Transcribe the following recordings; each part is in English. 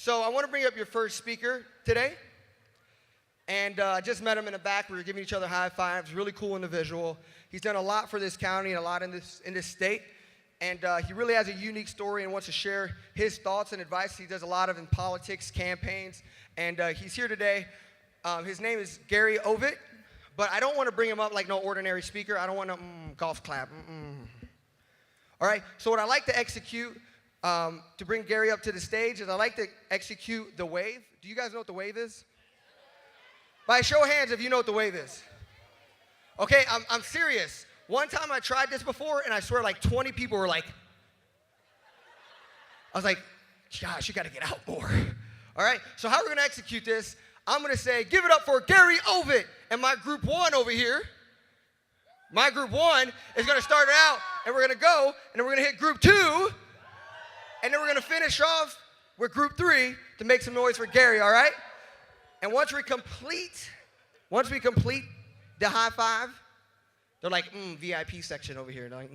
So I want to bring up your first speaker today. And I just met him in the back. We were giving each other high fives. Really cool individual. He's done a lot for this county and a lot in this state. And he really has a unique story and wants to share his thoughts and advice. He does a lot of in politics, campaigns. And he's here today. His name is Gary Ovitt. But I don't want to bring him up like no ordinary speaker. I don't want to golf clap. All right. So what I like to execute to bring Gary up to the stage is I like to execute the wave. Do you guys know what the wave is? By a show of hands if you know what the wave is. Okay, I'm serious. One time I tried this before, and I swear like 20 people were like, I was like, gosh, you got to get out more. All right, so how we're going to execute this, I'm going to say, give it up for Gary Ovitt. And my group one over here, my group one is going to start it out, and we're going to go, and then we're going to hit group two, and then we're going to finish off with group three to make some noise for Gary, all right? And once we complete the high five, they're like, VIP section over here. They're like,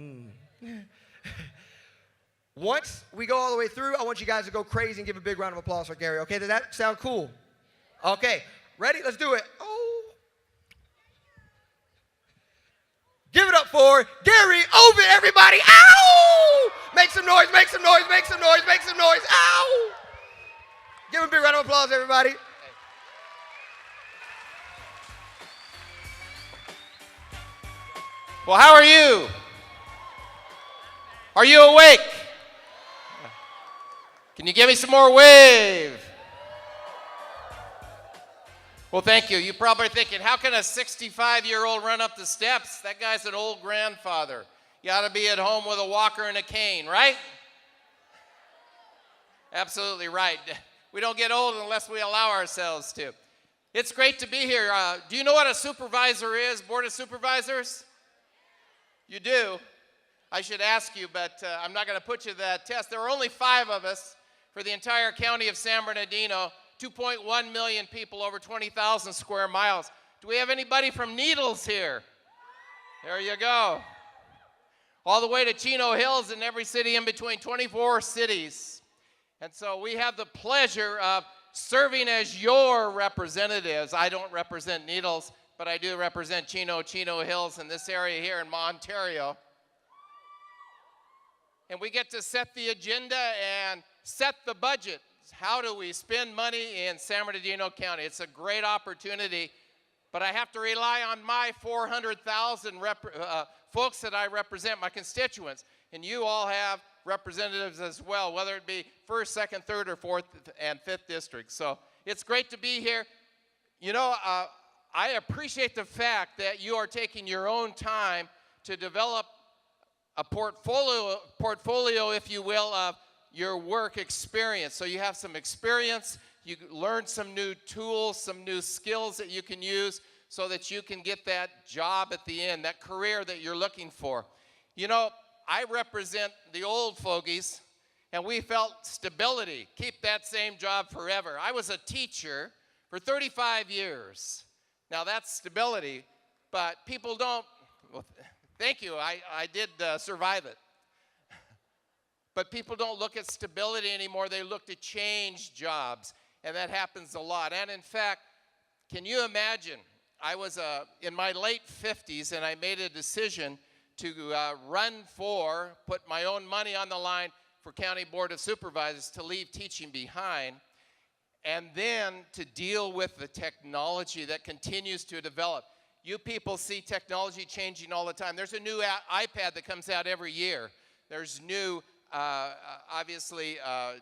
Once we go all the way through, I want you guys to go crazy and give a big round of applause for Gary. Okay, does that sound cool? Okay, ready? Let's do it. Oh. Give it up for Gary Ovitt, everybody. Ow! Make some noise, make some noise, make some noise, make some noise. Ow! Give him a big round of applause, everybody. Well, how are you? Are you awake? Can you give me some more wave? Well, thank you. You're probably thinking, how can a 65-year-old run up the steps? That guy's an old grandfather. You ought to be at home with a walker and a cane, right? Absolutely right. We don't get old unless we allow ourselves to. It's great to be here. Do you know what a supervisor is, Board of Supervisors? You do. I should ask you, but I'm not going to put you to that test. There are only 5 of us for the entire county of San Bernardino, 2.1 million people, over 20,000 square miles. Do we have anybody from Needles here? There you go. All the way to Chino Hills and every city in between, 24 cities. And so we have the pleasure of serving as your representatives. I don't represent Needles, but I do represent Chino Hills in this area here in Ontario. And we get to set the agenda and set the budget. How do we spend money in San Bernardino County? It's a great opportunity, but I have to rely on my 400,000 folks that I represent, my constituents. And you all have representatives as well, whether it be 1st, 2nd, 3rd, or 4th and 5th districts. So it's great to be here. You know, I appreciate the fact that you are taking your own time to develop a portfolio, if you will, of your work experience. So you have some experience, you learn some new tools, some new skills that you can use so that you can get that job at the end, that career that you're looking for. You know, I represent the old fogies, and we felt stability, keep that same job forever. I was a teacher for 35 years. Now that's stability, but people don't, well, thank you, I did survive it. But people don't look at stability anymore, they look to change jobs, and that happens a lot. And in fact, can you imagine, I was in my late 50s and I made a decision to put my own money on the line for County Board of Supervisors, to leave teaching behind, and then to deal with the technology that continues to develop. You people see technology changing all the time. There's a new iPad that comes out every year. There's new,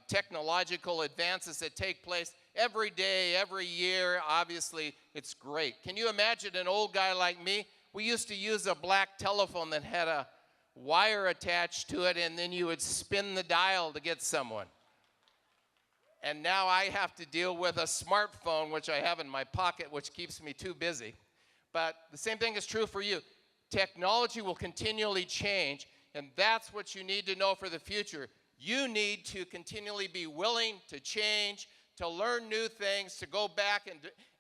technological advances that take place every day, every year. Obviously, it's great. Can you imagine an old guy like me? We used to use a black telephone that had a wire attached to it, and then you would spin the dial to get someone. And now I have to deal with a smartphone, which I have in my pocket, which keeps me too busy. But the same thing is true for you. Technology will continually change, and that's what you need to know for the future. You need to continually be willing to change, to learn new things, to go back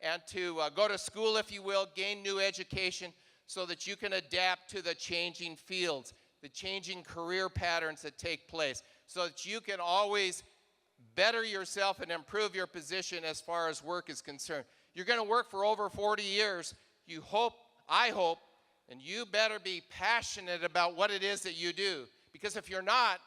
and to go to school, if you will, gain new education so that you can adapt to the changing fields, the changing career patterns that take place, so that you can always better yourself and improve your position as far as work is concerned. You're going to work for over 40 years. I hope, and you better be passionate about what it is that you do. Because if you're not,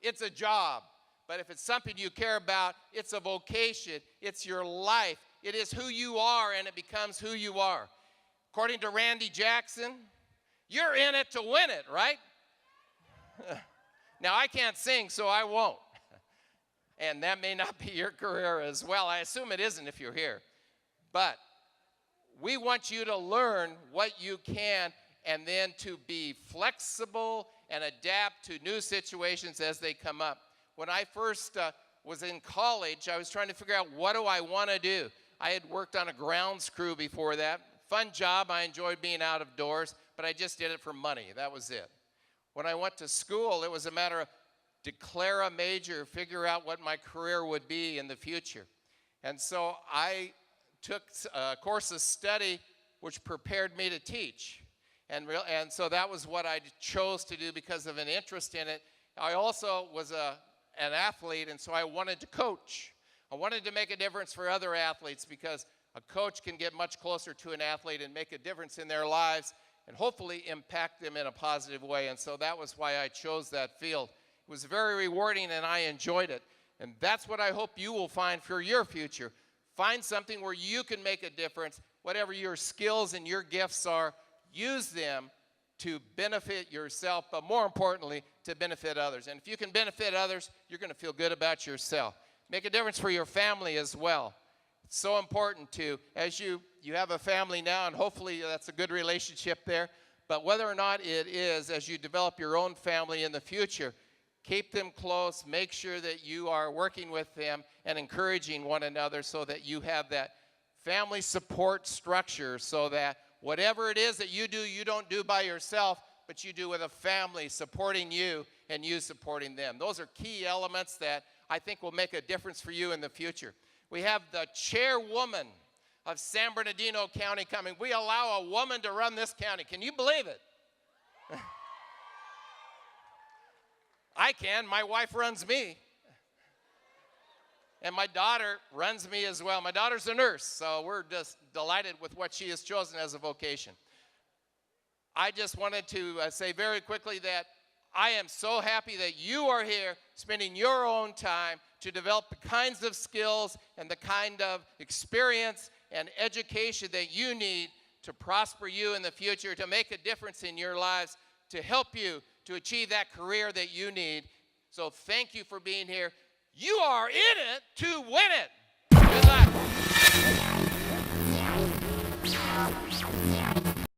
it's a job. But if it's something you care about, it's a vocation. It's your life. It is who you are, and it becomes who you are. According to Randy Jackson, you're in it to win it, right? Now, I can't sing, so I won't. And that may not be your career as well. I assume it isn't if you're here. But we want you to learn what you can and then to be flexible and adapt to new situations as they come up. When I first was in college, I was trying to figure out, what do I want to do? I had worked on a grounds crew before that. Fun job. I enjoyed being out of doors, but I just did it for money. That was it. When I went to school, it was a matter of declare a major, figure out what my career would be in the future. And so I took a course of study which prepared me to teach. And so that was what I chose to do because of an interest in it. I also was an athlete, and so I wanted to coach. I wanted to make a difference for other athletes because a coach can get much closer to an athlete and make a difference in their lives and hopefully impact them in a positive way. And so that was why I chose that field. It was very rewarding, and I enjoyed it. And that's what I hope you will find for your future. Find something where you can make a difference. Whatever your skills and your gifts are, use them to benefit yourself, but more importantly, to benefit others. And if you can benefit others, you're going to feel good about yourself. Make a difference for your family as well. It's so important to, as you have a family now, and hopefully that's a good relationship there, but whether or not it is, as you develop your own family in the future, keep them close, make sure that you are working with them and encouraging one another so that you have that family support structure so that whatever it is that you do, you don't do by yourself, but you do with a family supporting you and you supporting them. Those are key elements that I think will make a difference for you in the future. We have the chairwoman of San Bernardino County coming. We allow a woman to run this county. Can you believe it? I can. My wife runs me. And my daughter runs me as well. My daughter's a nurse, so we're just delighted with what she has chosen as a vocation. I just wanted to say very quickly that I am so happy that you are here spending your own time to develop the kinds of skills and the kind of experience and education that you need to prosper you in the future, to make a difference in your lives, to help you to achieve that career that you need. So thank you for being here. You are in it to win it. Good luck.